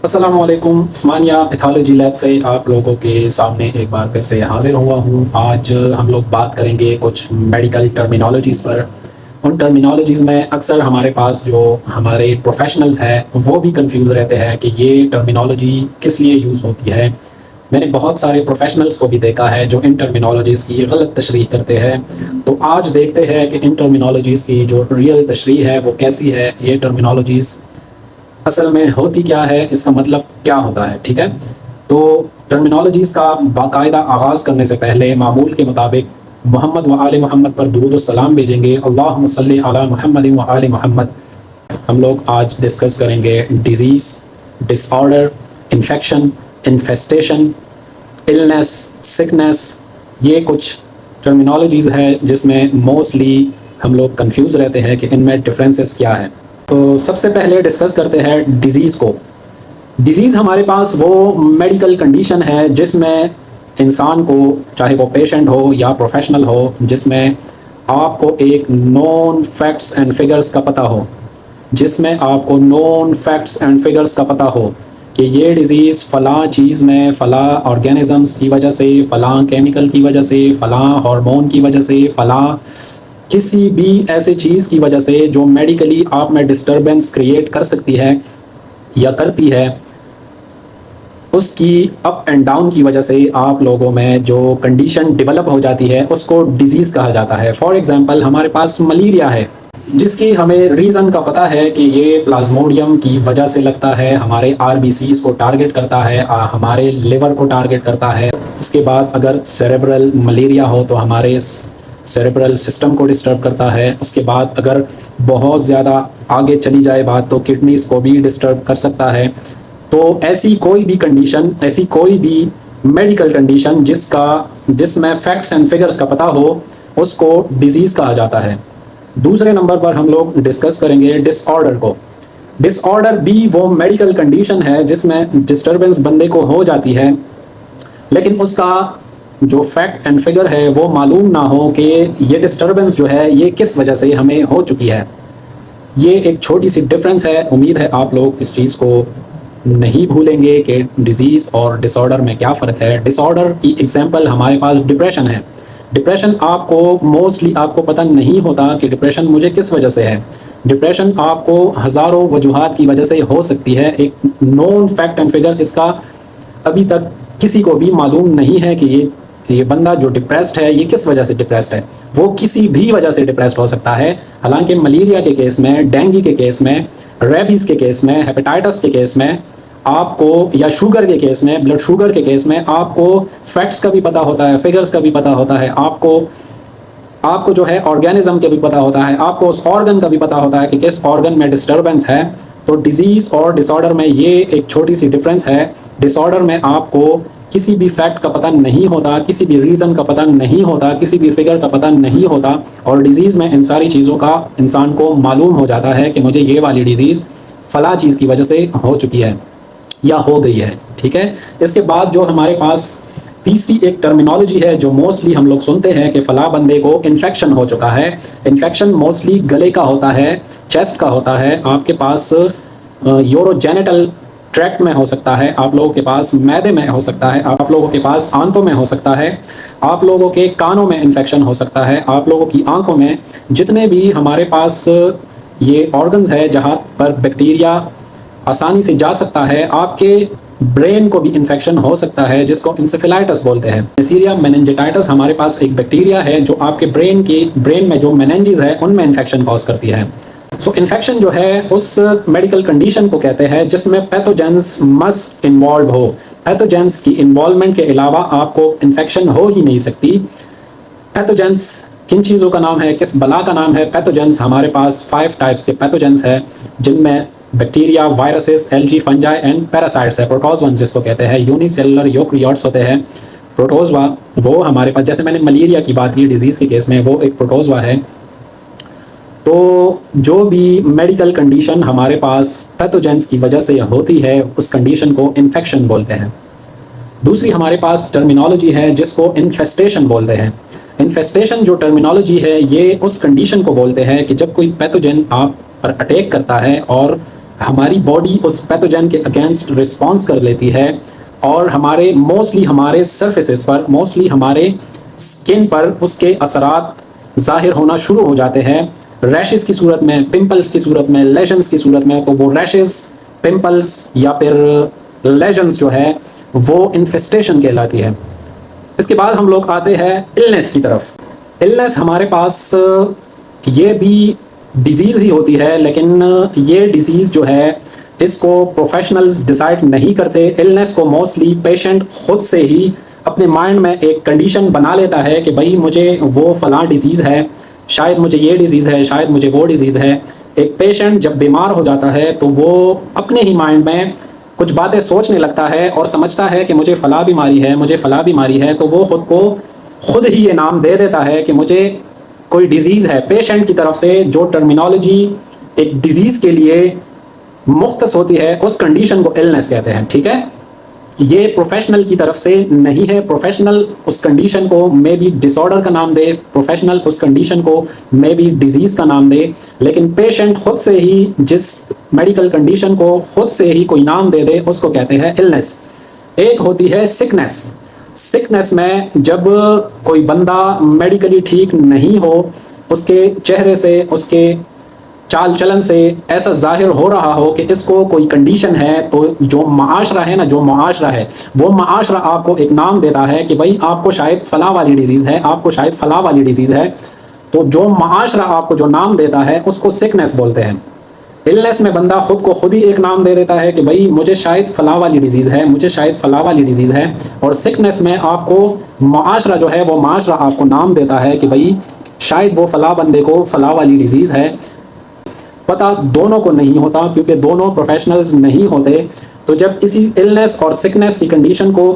अस्सलाम वालेकुम। उस्मानिया pathology lab से आप लोगों के सामने एक बार फिर से हाजिर हुआ हूँ। आज हम लोग बात करेंगे कुछ मेडिकल टर्मिनोलॉजीज़ पर। उन टर्मिनोलॉजीज़ में अक्सर हमारे पास जो हमारे प्रोफेशनल्स हैं वो भी कंफ्यूज रहते हैं कि ये टर्मिनोलॉजी किस लिए यूज़ होती है। मैंने बहुत सारे प्रोफेशनल्स को भी देखा है जो इन टर्मिनोलॉजीज़ की गलत तशरीह करते हैं। तो आज देखते हैं कि इन टर्मिनोलॉजीज़ की जो रियल तशरीह है वो कैसी है, ये टर्मिनोलॉजीज़ असल में होती क्या है, इसका मतलब क्या होता है। ठीक है, तो टर्मिनोलॉजीज़ का बाकायदा आगाज़ करने से पहले मामूल के मुताबिक मोहम्मद व आले मोहम्मद पर दुरूद व सलाम भेजेंगे। अल्लाहुम्मा सल्ली अला मुहम्मद व आले मोहम्मद। हम लोग आज डिस्कस करेंगे disease, disorder, infection, infestation, illness, sickness. ये कुछ टर्मिनोलॉजीज़ है जिसमें मोस्टली हम लोग कंफ्यूज रहते हैं कि इनमें डिफरेंसेस क्या है। तो सबसे पहले डिस्कस करते हैं डिज़ीज़ को। डिज़ीज़ हमारे पास वो मेडिकल कंडीशन है जिसमें इंसान को, चाहे वो पेशेंट हो या प्रोफेशनल हो, जिसमें आपको एक नॉन फैक्ट्स एंड फिगर्स का पता हो, जिसमें आपको नॉन फैक्ट्स एंड फिगर्स का पता हो कि ये डिज़ीज़ फ़लाँ चीज़ में, फ़लाँ ऑर्गेनिज़म्स की वजह से, फ़लाँ केमिकल की वजह से, फ़लाँ हार्मोन की वजह से, फ़लाँ किसी भी ऐसे चीज़ की वजह से जो मेडिकली आप में डिस्टर्बेंस क्रिएट कर सकती है या करती है, उसकी अप एंड डाउन की वजह से आप लोगों में जो कंडीशन डेवलप हो जाती है उसको डिजीज़ कहा जाता है। फॉर एग्जांपल हमारे पास मलेरिया है जिसकी हमें रीज़न का पता है कि ये प्लाज्मोडियम की वजह से लगता है, हमारे आरबीसीज़ को टारगेट करता है, हमारे लिवर को टारगेट करता है। उसके बाद अगर सेरेब्रल मलेरिया हो तो हमारे सेरेब्रल सिस्टम को डिस्टर्ब करता है। उसके बाद अगर बहुत ज़्यादा आगे चली जाए बात तो किडनीज़ को भी डिस्टर्ब कर सकता है। तो ऐसी कोई भी कंडीशन, ऐसी कोई भी मेडिकल कंडीशन जिसमें फैक्ट्स एंड फिगर्स का पता हो, उसको डिजीज़ कहा जाता है। दूसरे नंबर पर हम लोग डिस्कस करेंगे डिसऑर्डर को। डिसऑर्डर भी वो मेडिकल कंडीशन है जिसमें डिस्टर्बेंस बंदे को हो जाती है, लेकिन उसका जो फैक्ट एंड फिगर है वो मालूम ना हो कि ये डिस्टर्बेंस जो है ये किस वजह से हमें हो चुकी है। ये एक छोटी सी डिफरेंस है। उम्मीद है आप लोग इस चीज़ को नहीं भूलेंगे कि डिजीज़ और डिसऑर्डर में क्या फ़र्क है। डिसऑर्डर की एग्जांपल हमारे पास डिप्रेशन है। डिप्रेशन आपको मोस्टली आपको पता नहीं होता कि डिप्रेशन मुझे किस वजह से है। डिप्रेशन आपको हज़ारों वजूहात की वजह से हो सकती है। एक नॉन फैक्ट एंड फिगर इसका अभी तक किसी को भी मालूम नहीं है कि ये बंदा जो डिप्रेस्ड है ये किस वजह से डिप्रेस्ड है। वो किसी भी वजह से डिप्रेस्ड हो सकता है। हालांकि मलेरिया के केस में, डेंगू के केस में, रेबीज़ के केस में, हेपेटाइटिस के केस में आपको, या शुगर के केस में, ब्लड शुगर के केस में आपको फैक्ट्स का भी पता होता है, फिगर्स का भी पता होता है, आपको जो है ऑर्गेनिज्म का भी पता होता है, आपको उस ऑर्गन का भी पता होता है कि किस ऑर्गन में डिस्टर्बेंस है। तो डिजीज़ और डिसऑर्डर में ये एक छोटी सी डिफरेंस है। डिसऑर्डर में आपको किसी भी फैक्ट का पता नहीं होता, किसी भी रीज़न का पता नहीं होता, किसी भी फिगर का पता नहीं होता, और डिज़ीज़ में इन सारी चीज़ों का इंसान को मालूम हो जाता है कि मुझे ये वाली डिज़ीज़ फ़लाँ चीज़ की वजह से हो चुकी है या हो गई है। ठीक है, इसके बाद जो हमारे पास तीसरी एक टर्मिनोलॉजी है जो मोस्टली हम लोग सुनते हैं कि फ़लाँ बंदे को इन्फेक्शन हो चुका है। इन्फेक्शन मोस्टली गले का होता है, चेस्ट का होता है, आपके पास यूरोजेनिटल ट्रैक्ट में हो सकता है, आप लोगों के पास मैदे में हो सकता है, आप लोगों के पास आंतों में हो सकता है, आप लोगों के कानों में इन्फेक्शन हो सकता है, आप लोगों की आंखों में। जितने भी हमारे पास ये ऑर्गन्स है जहाँ पर बैक्टीरिया आसानी से जा सकता है, आपके ब्रेन को भी इन्फेक्शन हो सकता है जिसको इंसेफेलाइटिस बोलते हैं। नेसीरिया मेनिंजाइटिस हमारे पास एक बैक्टीरिया है जो आपके ब्रेन में जो मेनिंजेस है उनमें इन्फेक्शन कॉज करती है। सो इन्फेक्शन जो है उस मेडिकल कंडीशन को कहते हैं जिसमें पैथोजेंस मस्ट इन्वॉल्व हो। पैथोजेंस की इन्वॉल्वमेंट के अलावा आपको इन्फेक्शन हो ही नहीं सकती। पैथोजेंस किन चीज़ों का नाम है, किस बला का नाम है? पैथोजेंस हमारे पास 5 टाइप्स के पैथोजेंस है जिनमें bacteria, viruses, algae, fungi and parasites है। प्रोटोजोअन्स जिसको कहते हैं, यूनिसेलुलर यूकैरियोट्स होते हैं। प्रोटोजवा वो हमारे पास, जैसे मैंने मलेरिया की बात की डिजीज़ के केस में, वो एक प्रोटोजवा है। तो जो भी मेडिकल कंडीशन हमारे पास पैथोजेंस की वजह से होती है उस कंडीशन को इन्फेक्शन बोलते हैं। दूसरी हमारे पास टर्मिनोलॉजी है जिसको इन्फेस्टेशन बोलते हैं। इन्फेस्टेशन जो टर्मिनोलॉजी है ये उस कंडीशन को बोलते हैं कि जब कोई पैथोजन आप पर अटैक करता है और हमारी बॉडी उस पैथोजन के अगेंस्ट रिस्पॉन्स कर लेती है और हमारे मोस्टली हमारे सरफेसेस पर, मोस्टली हमारे स्किन पर उसके असरात ज़ाहिर होना शुरू हो जाते हैं, रैशेस की सूरत में, पिंपल्स की सूरत में, लेजन्स की सूरत में। तो वो रैशेस, पिंपल्स या फिर लेजन्स जो है वो इन्फेस्टेशन कहलाती है। इसके बाद हम लोग आते हैं इलनेस की तरफ। इलनेस हमारे पास ये भी डिजीज़ ही होती है, लेकिन ये डिजीज़ जो है इसको प्रोफेशनल्स डिसाइड नहीं करते। इलनेस को मोस्टली पेशेंट खुद से ही अपने माइंड में एक कंडीशन बना लेता है कि भाई मुझे वो फ़लाँ डिजीज़ है, शायद मुझे ये डिजीज़ है, शायद मुझे वो डिजीज़ है। एक पेशेंट जब बीमार हो जाता है तो वो अपने ही माइंड में कुछ बातें सोचने लगता है और समझता है कि मुझे फ़लाँ बीमारी है, मुझे फ़लाँ बीमारी है। तो वो खुद ही ये नाम दे देता है कि मुझे कोई डिजीज़ है। पेशेंट की तरफ से जो टर्मिनोलॉजी एक डिजीज़ के लिए मुख्तस होती है उस कंडीशन को इलनेस कहते हैं, ठीक है। ये प्रोफेशनल की तरफ से नहीं है। प्रोफेशनल उस कंडीशन को मे बी डिसऑर्डर का नाम दे, प्रोफेशनल उस कंडीशन को मे बी डिजीज़ का नाम दे, लेकिन पेशेंट खुद से ही जिस मेडिकल कंडीशन को खुद से ही कोई नाम दे दे उसको कहते हैं इलनेस। एक होती है सिकनेस। सिकनेस में जब कोई बंदा मेडिकली ठीक नहीं हो, उसके चेहरे से, उसके चाल चलन से ऐसा जाहिर हो रहा हो कि इसको कोई कंडीशन है, तो जो माशरा है ना, जो माशरा है वो माशरा आपको एक नाम देता है कि भाई आपको शायद फलां वाली डिजीज़ है, आपको शायद फलां वाली डिजीज़ है। तो जो माशरा आपको जो नाम देता है उसको सिकनेस बोलते हैं। इलनेस में बंदा खुद को खुद ही एक नाम दे देता है कि भाई मुझे शायद फलां वाली डिजीज़ है, मुझे शायद फलां वाली डिजीज़ है। और सिकनेस में आपको माशरा जो है वो माशरा आपको नाम देता है कि भाई शायद वो फलां बंदे को फलां वाली डिजीज़ है। पता दोनों को नहीं होता क्योंकि दोनों प्रोफेशनल्स नहीं होते। तो जब इसी इलनेस और सिकनेस की कंडीशन को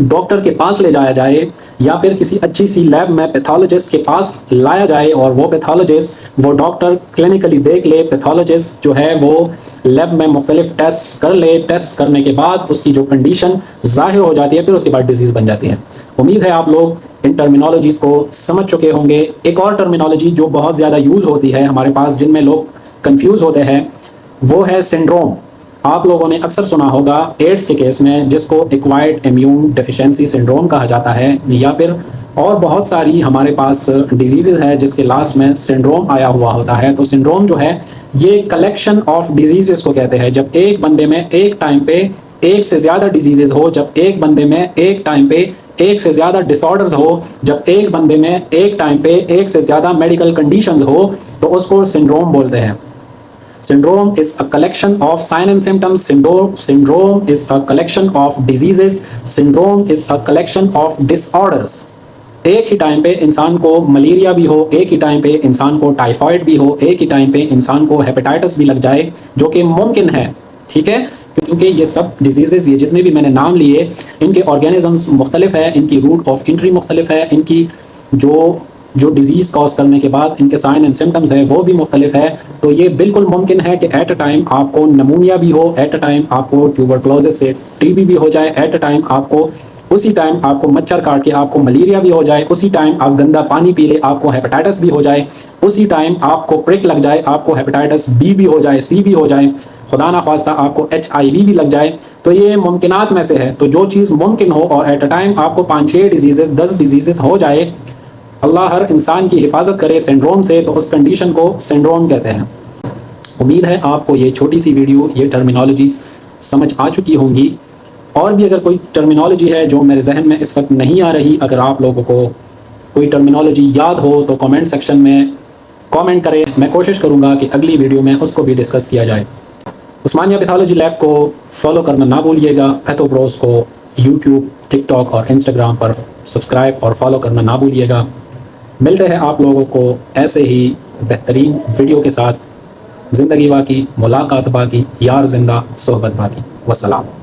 डॉक्टर के पास ले जाया जाए या फिर किसी अच्छी सी लैब में पैथोलॉजिस्ट के पास लाया जाए और वो पैथोलॉजिस्ट, वो डॉक्टर क्लिनिकली देख ले, पैथोलॉजिस्ट जो है वो लैब में मुख्तलिफ टेस्ट कर ले, टेस्ट करने के बाद उसकी जो कंडीशन जाहिर हो जाती है फिर उसके बाद डिजीज़ बन जाती है। उम्मीद है आप लोग इन टर्मिनोलॉजीज़ को समझ चुके होंगे। एक और टर्मिनोलॉजी जो बहुत ज़्यादा यूज़ होती है हमारे पास, जिनमें लोग कंफ्यूज होते हैं, वो है सिंड्रोम। आप लोगों ने अक्सर सुना होगा एड्स के केस में, जिसको एक्वायर्ड इम्यून डेफिशिएंसी सिंड्रोम कहा जाता है, या फिर और बहुत सारी हमारे पास डिजीज़ेज़ है जिसके लास्ट में सिंड्रोम आया हुआ होता है। तो सिंड्रोम जो है ये कलेक्शन ऑफ डिजीज़ेज़ को कहते हैं। जब एक बंदे में एक टाइम पे एक से ज़्यादा डिजीज़ेज़ हो, जब एक बंदे में एक टाइम पे एक से ज़्यादा डिसऑर्डर्स हो, जब एक बंदे में एक टाइम पे एक से ज़्यादा मेडिकल कंडीशंस हो, तो उसको सिंड्रोम बोलते हैं। Syndrome is a collection of signs and symptoms. Syndrome is a collection of diseases. Syndrome is a collection of disorders. एक ही टाइम पे इंसान को मलेरिया भी हो, एक ही टाइम पे इंसान को टाइफाइड भी हो, एक ही टाइम पे इंसान को हेपेटाइटिस भी लग जाए, जो कि मुमकिन है, ठीक है। क्योंकि ये सब डिजीज़ेज़, ये जितने भी मैंने नाम लिए, इनके ऑर्गेनिजम्स मुख्तलिफ है, इनकी रूट ऑफ एंट्री मुख्तलिफ है, इनकी जो डिजीज़ कॉज करने के बाद इनके साइन एंड सिम्टम्स है वो भी मुख्तलिफ है। तो ये बिल्कुल मुमकिन है कि एट अ टाइम आपको नमूनिया भी हो, एट अ टाइम आपको ट्यूबरक्लोसिस से टीबी भी हो जाए, एट अ टाइम आपको उसी टाइम आपको मच्छर काट के आपको मलेरिया भी हो जाए, उसी टाइम आप गंदा पानी पी ले आपको हेपेटाइटिस भी हो जाए, उसी टाइम आपको प्रिक लग जाए आपको हेपेटाइटिस बी भी हो जाए, सी भी हो जाए, खुदा ना ख्वास्ता आपको HIV भी लग जाए। तो ये मुमकिनात में से है। तो जो चीज़ मुमकिन हो और एट अ टाइम आपको 5-6 डिजीज़ेज़ 10 डिजीज़ेज़ हो जाए, अल्लाह हर इंसान की हिफाजत करे सिंड्रोम से, तो उस कंडीशन को सिंड्रोम कहते हैं। उम्मीद है आपको ये छोटी सी वीडियो, ये टर्मिनोलॉजीज़ समझ आ चुकी होंगी। और भी अगर कोई टर्मिनोलॉजी है जो मेरे जहन में इस वक्त नहीं आ रही, अगर आप लोगों को कोई टर्मिनोलॉजी याद हो तो कमेंट सेक्शन में कमेंट करें। मैं कोशिश करूँगा कि अगली वीडियो में उसको भी डिस्कस किया जाए। उस्मानिया पैथोलॉजी लैब को फॉलो करना ना भूलिएगा। पैथोब्रोस को यूट्यूब, टिकटॉक और इंस्टाग्राम पर सब्सक्राइब और फॉलो करना ना भूलिएगा। मिलते हैं आप लोगों को ऐसे ही बेहतरीन वीडियो के साथ। ज़िंदगी बाकी, मुलाकात बाकी, यार जिंदा, सोहबत बाकी। वस्सलाम।